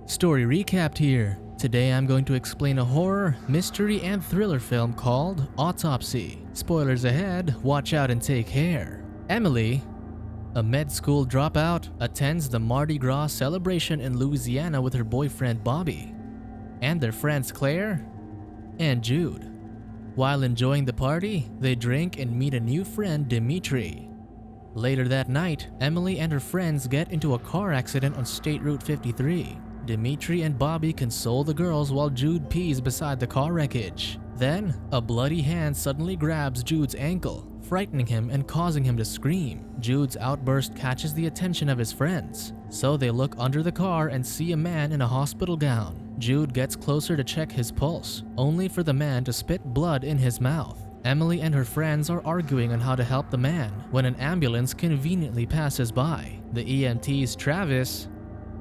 Story recapped here. Today I'm going to explain a horror, mystery, and thriller film called Autopsy. Spoilers ahead, watch out and take care. Emily, a med school dropout, attends the Mardi Gras celebration in Louisiana with her boyfriend Bobby, and their friends Claire and Jude. While enjoying the party, they drink and meet a new friend, Dmitriy. Later that night, Emily and her friends get into a car accident on State Route 53. Dmitriy and Bobby console the girls while Jude pees beside the car wreckage. Then, a bloody hand suddenly grabs Jude's ankle, frightening him and causing him to scream. Jude's outburst catches the attention of his friends, so they look under the car and see a man in a hospital gown. Jude gets closer to check his pulse, only for the man to spit blood in his mouth. Emily and her friends are arguing on how to help the man when an ambulance conveniently passes by. The EMTs Travis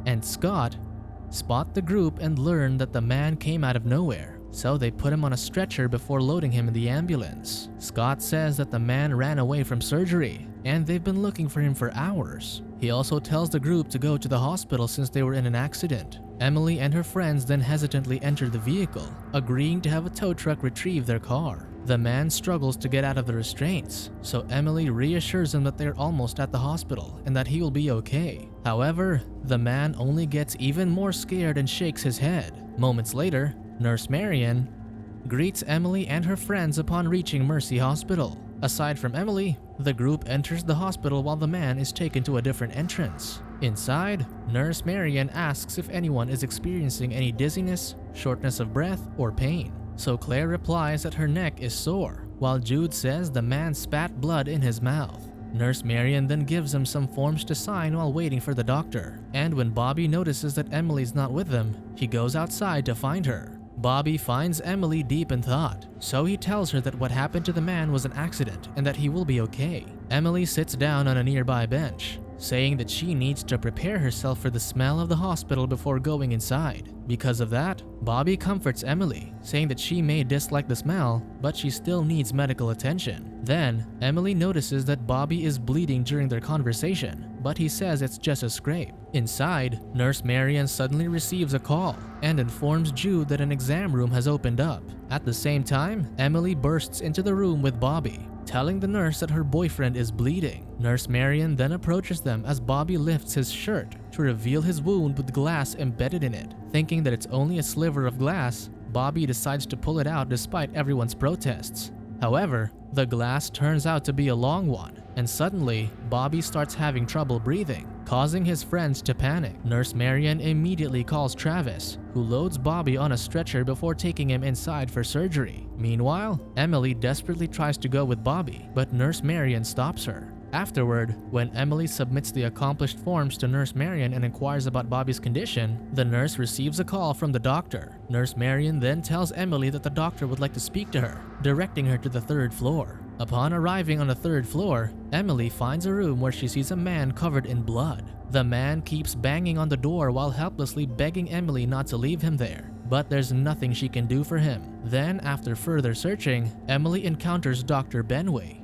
and Scott spot the group and learn that the man came out of nowhere, so they put him on a stretcher before loading him in the ambulance. Scott says that the man ran away from surgery, and they've been looking for him for hours. He also tells the group to go to the hospital since they were in an accident. Emily and her friends then hesitantly enter the vehicle, agreeing to have a tow truck retrieve their car. The man struggles to get out of the restraints, so Emily reassures him that they're almost at the hospital and that he will be okay. However, the man only gets even more scared and shakes his head. Moments later, Nurse Marion greets Emily and her friends upon reaching Mercy Hospital. Aside from Emily, the group enters the hospital while the man is taken to a different entrance. Inside, Nurse Marion asks if anyone is experiencing any dizziness, shortness of breath, or pain. So Claire replies that her neck is sore, while Jude says the man spat blood in his mouth. Nurse Marion then gives him some forms to sign while waiting for the doctor. And when Bobby notices that Emily's not with them, he goes outside to find her. Bobby finds Emily deep in thought, so he tells her that what happened to the man was an accident and that he will be okay. Emily sits down on a nearby bench, saying that she needs to prepare herself for the smell of the hospital before going inside. Because of that, Bobby comforts Emily, saying that she may dislike the smell, but she still needs medical attention. Then, Emily notices that Bobby is bleeding during their conversation, but he says it's just a scrape. Inside, Nurse Marion suddenly receives a call and informs Jude that an exam room has opened up. At the same time, Emily bursts into the room with Bobby, telling the nurse that her boyfriend is bleeding. Nurse Marion then approaches them as Bobby lifts his shirt to reveal his wound with glass embedded in it. Thinking that it's only a sliver of glass, Bobby decides to pull it out despite everyone's protests. However, the glass turns out to be a long one, and suddenly, Bobby starts having trouble breathing, causing his friends to panic. Nurse Marion immediately calls Travis, who loads Bobby on a stretcher before taking him inside for surgery. Meanwhile, Emily desperately tries to go with Bobby, but Nurse Marion stops her. Afterward, when Emily submits the accomplished forms to Nurse Marion and inquires about Bobby's condition, the nurse receives a call from the doctor. Nurse Marion then tells Emily that the doctor would like to speak to her, directing her to the 3rd floor. Upon arriving on the 3rd floor, Emily finds a room where she sees a man covered in blood. The man keeps banging on the door while helplessly begging Emily not to leave him there, but there's nothing she can do for him. Then, after further searching, Emily encounters Dr. Benway.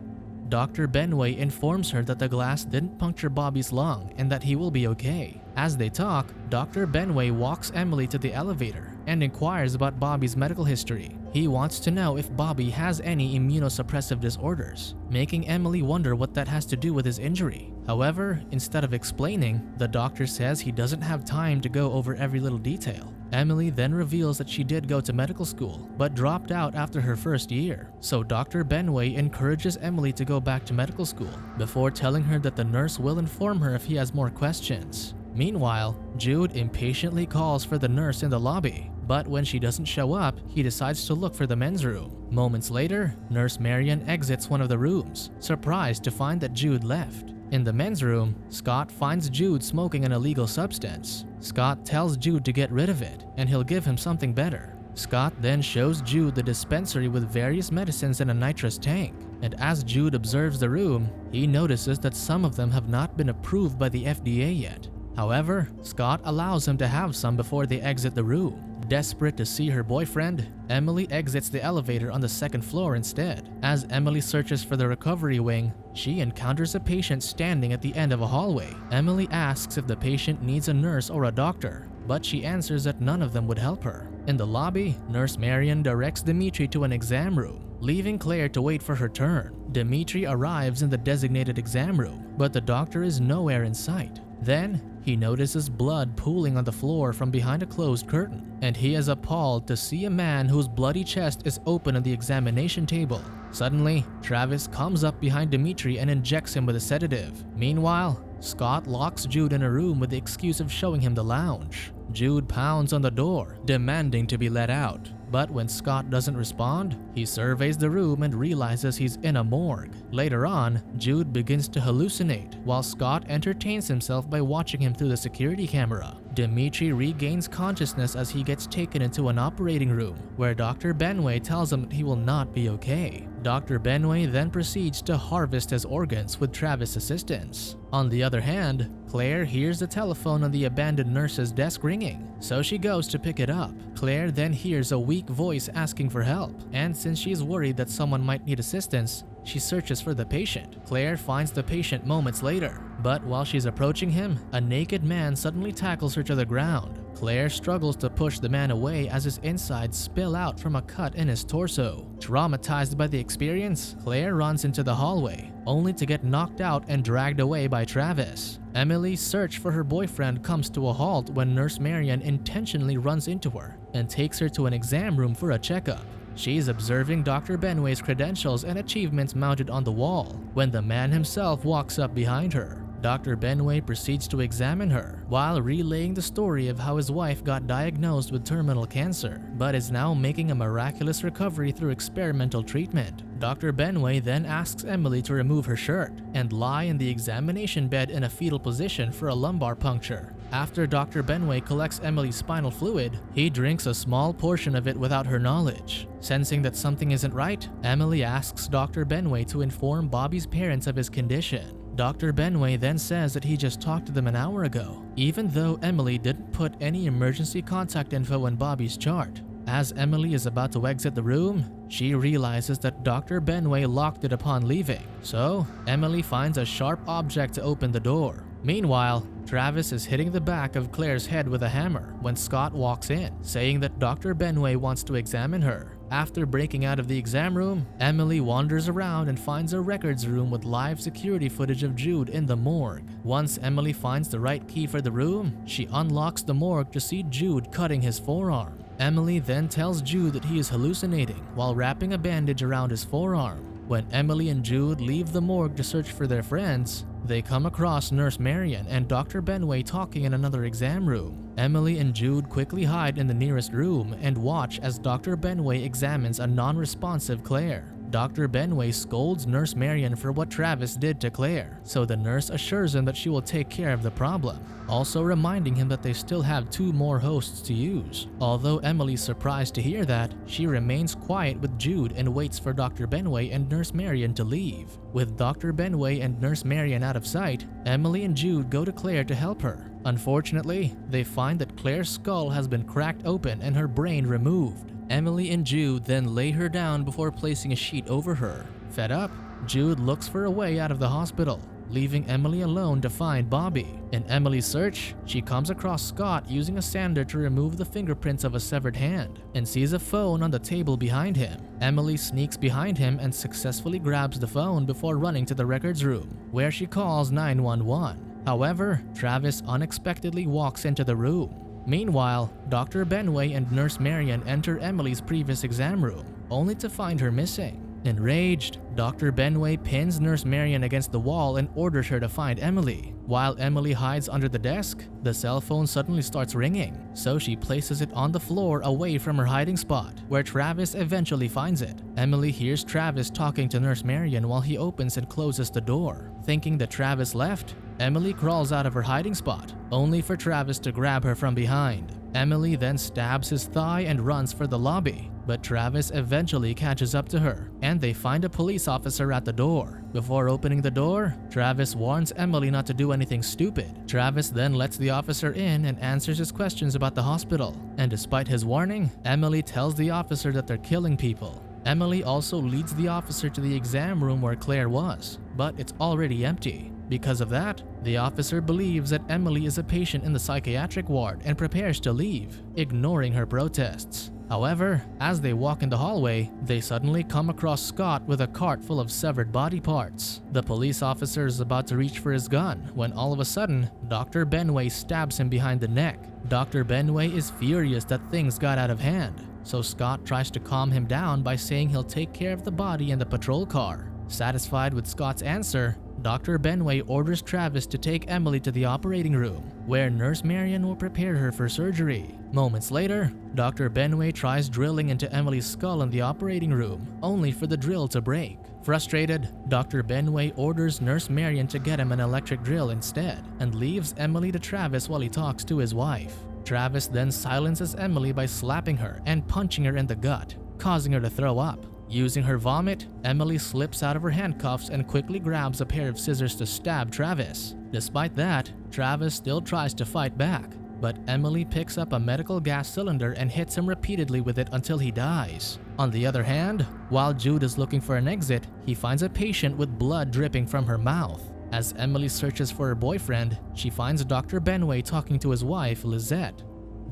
Dr. Benway informs her that the glass didn't puncture Bobby's lung and that he will be okay. As they talk, Dr. Benway walks Emily to the elevator and inquires about Bobby's medical history. He wants to know if Bobby has any immunosuppressive disorders, making Emily wonder what that has to do with his injury. However, instead of explaining, the doctor says he doesn't have time to go over every little detail. Emily then reveals that she did go to medical school, but dropped out after her first year. So Dr. Benway encourages Emily to go back to medical school, before telling her that the nurse will inform her if he has more questions. Meanwhile, Jude impatiently calls for the nurse in the lobby, but when she doesn't show up, he decides to look for the men's room. Moments later, Nurse Marion exits one of the rooms, surprised to find that Jude left. In the men's room, Scott finds Jude smoking an illegal substance. Scott tells Jude to get rid of it, and he'll give him something better. Scott then shows Jude the dispensary with various medicines in a nitrous tank, and as Jude observes the room, he notices that some of them have not been approved by the FDA yet. However, Scott allows him to have some before they exit the room. Desperate to see her boyfriend, Emily exits the elevator on the 2nd floor instead. As Emily searches for the recovery wing, she encounters a patient standing at the end of a hallway. Emily asks if the patient needs a nurse or a doctor, but she answers that none of them would help her. In the lobby, Nurse Marion directs Dmitriy to an exam room, leaving Clare to wait for her turn. Dmitriy arrives in the designated exam room, but the doctor is nowhere in sight. Then, he notices blood pooling on the floor from behind a closed curtain, and he is appalled to see a man whose bloody chest is open on the examination table. Suddenly, Travis comes up behind Dmitriy and injects him with a sedative. Meanwhile, Scott locks Jude in a room with the excuse of showing him the lounge. Jude pounds on the door, demanding to be let out. But when Scott doesn't respond, he surveys the room and realizes he's in a morgue. Later on, Jude begins to hallucinate, while Scott entertains himself by watching him through the security camera. Dmitriy regains consciousness as he gets taken into an operating room, where Dr. Benway tells him that he will not be okay. Dr. Benway then proceeds to harvest his organs with Travis' assistance. On the other hand, Clare hears the telephone on the abandoned nurse's desk ringing, so she goes to pick it up. Clare then hears a weak voice asking for help, and since she's worried that someone might need assistance, she searches for the patient. Clare finds the patient moments later, but while she's approaching him, a naked man suddenly tackles her to the ground. Clare struggles to push the man away as his insides spill out from a cut in his torso. Traumatized by the experience, Clare runs into the hallway, only to get knocked out and dragged away by Travis. Emily's search for her boyfriend comes to a halt when Nurse Marion intentionally runs into her and takes her to an exam room for a checkup. She's observing Dr. Benway's credentials and achievements mounted on the wall when the man himself walks up behind her. Dr. Benway proceeds to examine her while relaying the story of how his wife got diagnosed with terminal cancer, but is now making a miraculous recovery through experimental treatment. Dr. Benway then asks Emily to remove her shirt and lie in the examination bed in a fetal position for a lumbar puncture. After Dr. Benway collects Emily's spinal fluid, he drinks a small portion of it without her knowledge. Sensing that something isn't right, Emily asks Dr. Benway to inform Bobby's parents of his condition. Dr. Benway then says that he just talked to them an hour ago, even though Emily didn't put any emergency contact info in Bobby's chart. As Emily is about to exit the room, she realizes that Dr. Benway locked it upon leaving, so Emily finds a sharp object to open the door. Meanwhile, Travis is hitting the back of Claire's head with a hammer when Scott walks in, saying that Dr. Benway wants to examine her. After breaking out of the exam room, Emily wanders around and finds a records room with live security footage of Jude in the morgue. Once Emily finds the right key for the room, she unlocks the morgue to see Jude cutting his forearm. Emily then tells Jude that he is hallucinating while wrapping a bandage around his forearm. When Emily and Jude leave the morgue to search for their friends, they come across Nurse Marion and Dr. Benway talking in another exam room. Emily and Jude quickly hide in the nearest room and watch as Dr. Benway examines a non-responsive Clare. Dr. Benway scolds Nurse Marion for what Travis did to Clare, so the nurse assures him that she will take care of the problem, also reminding him that they still have 2 more hosts to use. Although Emily's surprised to hear that, she remains quiet with Jude and waits for Dr. Benway and Nurse Marion to leave. With Dr. Benway and Nurse Marion out of sight, Emily and Jude go to Clare to help her. Unfortunately, they find that Claire's skull has been cracked open and her brain removed. Emily and Jude then lay her down before placing a sheet over her. Fed up, Jude looks for a way out of the hospital, leaving Emily alone to find Bobby. In Emily's search, she comes across Scott using a sander to remove the fingerprints of a severed hand and sees a phone on the table behind him. Emily sneaks behind him and successfully grabs the phone before running to the records room, where she calls 911. However, Travis unexpectedly walks into the room. Meanwhile, Dr. Benway and Nurse Marion enter Emily's previous exam room, only to find her missing. Enraged, Dr. Benway pins Nurse Marion against the wall and orders her to find Emily. While Emily hides under the desk, the cell phone suddenly starts ringing, so she places it on the floor away from her hiding spot, where Travis eventually finds it. Emily hears Travis talking to Nurse Marion while he opens and closes the door. Thinking that Travis left, Emily crawls out of her hiding spot, only for Travis to grab her from behind. Emily then stabs his thigh and runs for the lobby, but Travis eventually catches up to her, and they find a police officer at the door. Before opening the door, Travis warns Emily not to do anything stupid. Travis then lets the officer in and answers his questions about the hospital, and despite his warning, Emily tells the officer that they're killing people. Emily also leads the officer to the exam room where Claire was, but it's already empty. Because of that, the officer believes that Emily is a patient in the psychiatric ward and prepares to leave, ignoring her protests. However, as they walk in the hallway, they suddenly come across Scott with a cart full of severed body parts. The police officer is about to reach for his gun when all of a sudden, Dr. Benway stabs him behind the neck. Dr. Benway is furious that things got out of hand, so Scott tries to calm him down by saying he'll take care of the body in the patrol car. Satisfied with Scott's answer, Dr. Benway orders Travis to take Emily to the operating room, where Nurse Marion will prepare her for surgery. Moments later, Dr. Benway tries drilling into Emily's skull in the operating room, only for the drill to break. Frustrated, Dr. Benway orders Nurse Marion to get him an electric drill instead, and leaves Emily to Travis while he talks to his wife. Travis then silences Emily by slapping her and punching her in the gut, causing her to throw up. Using her vomit, Emily slips out of her handcuffs and quickly grabs a pair of scissors to stab Travis. Despite that, Travis still tries to fight back, but Emily picks up a medical gas cylinder and hits him repeatedly with it until he dies. On the other hand, while Jude is looking for an exit, he finds a patient with blood dripping from her mouth. As Emily searches for her boyfriend, she finds Dr. Benway talking to his wife, Lizette.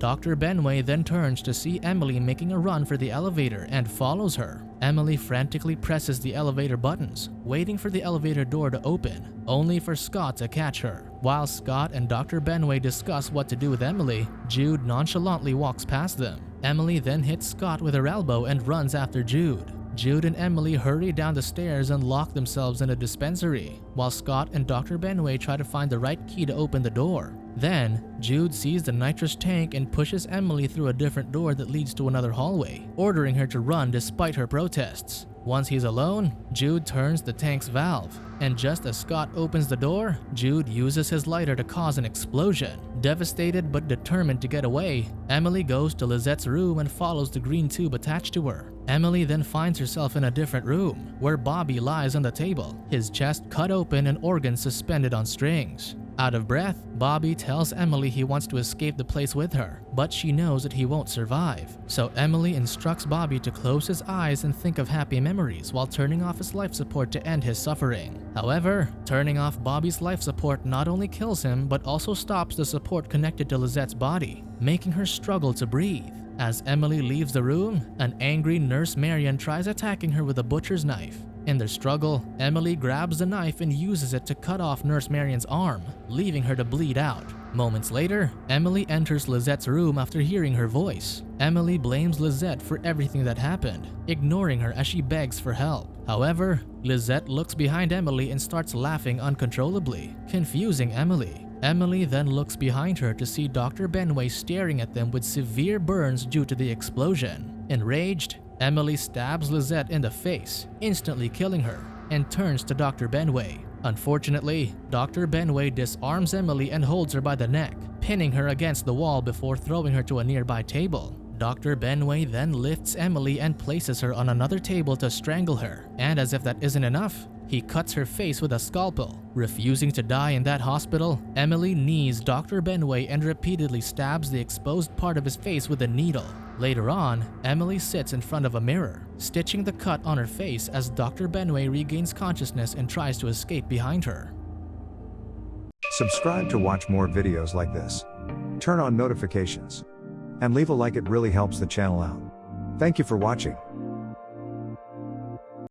Dr. Benway then turns to see Emily making a run for the elevator and follows her. Emily frantically presses the elevator buttons, waiting for the elevator door to open, only for Scott to catch her. While Scott and Dr. Benway discuss what to do with Emily, Jude nonchalantly walks past them. Emily then hits Scott with her elbow and runs after Jude. Jude and Emily hurry down the stairs and lock themselves in a dispensary, while Scott and Dr. Benway try to find the right key to open the door. Then, Jude sees the nitrous tank and pushes Emily through a different door that leads to another hallway, ordering her to run despite her protests. Once he's alone, Jude turns the tank's valve, and just as Scott opens the door, Jude uses his lighter to cause an explosion. Devastated but determined to get away, Emily goes to Lizette's room and follows the green tube attached to her. Emily then finds herself in a different room, where Bobby lies on the table, his chest cut open and organs suspended on strings. Out of breath, Bobby tells Emily he wants to escape the place with her, but she knows that he won't survive. So Emily instructs Bobby to close his eyes and think of happy memories while turning off his life support to end his suffering. However, turning off Bobby's life support not only kills him, but also stops the support connected to Lizette's body, making her struggle to breathe. As Emily leaves the room, an angry Nurse Marion tries attacking her with a butcher's knife. In their struggle, Emily grabs the knife and uses it to cut off Nurse Marion's arm, leaving her to bleed out. Moments later, Emily enters Lizette's room after hearing her voice. Emily blames Lizette for everything that happened, ignoring her as she begs for help. However, Lizette looks behind Emily and starts laughing uncontrollably, confusing Emily. Emily then looks behind her to see Dr. Benway staring at them with severe burns due to the explosion. Enraged, Emily stabs Lizette in the face, instantly killing her, and turns to Dr. Benway. Unfortunately, Dr. Benway disarms Emily and holds her by the neck, pinning her against the wall before throwing her to a nearby table. Dr. Benway then lifts Emily and places her on another table to strangle her, and as if that isn't enough, he cuts her face with a scalpel. Refusing to die in that hospital, Emily knees Dr. Benway and repeatedly stabs the exposed part of his face with a needle. Later on, Emily sits in front of a mirror, stitching the cut on her face as Dr. Benway regains consciousness and tries to escape behind her. Subscribe to watch more videos like this. Turn on notifications. And leave a like, it really helps the channel out. Thank you for watching.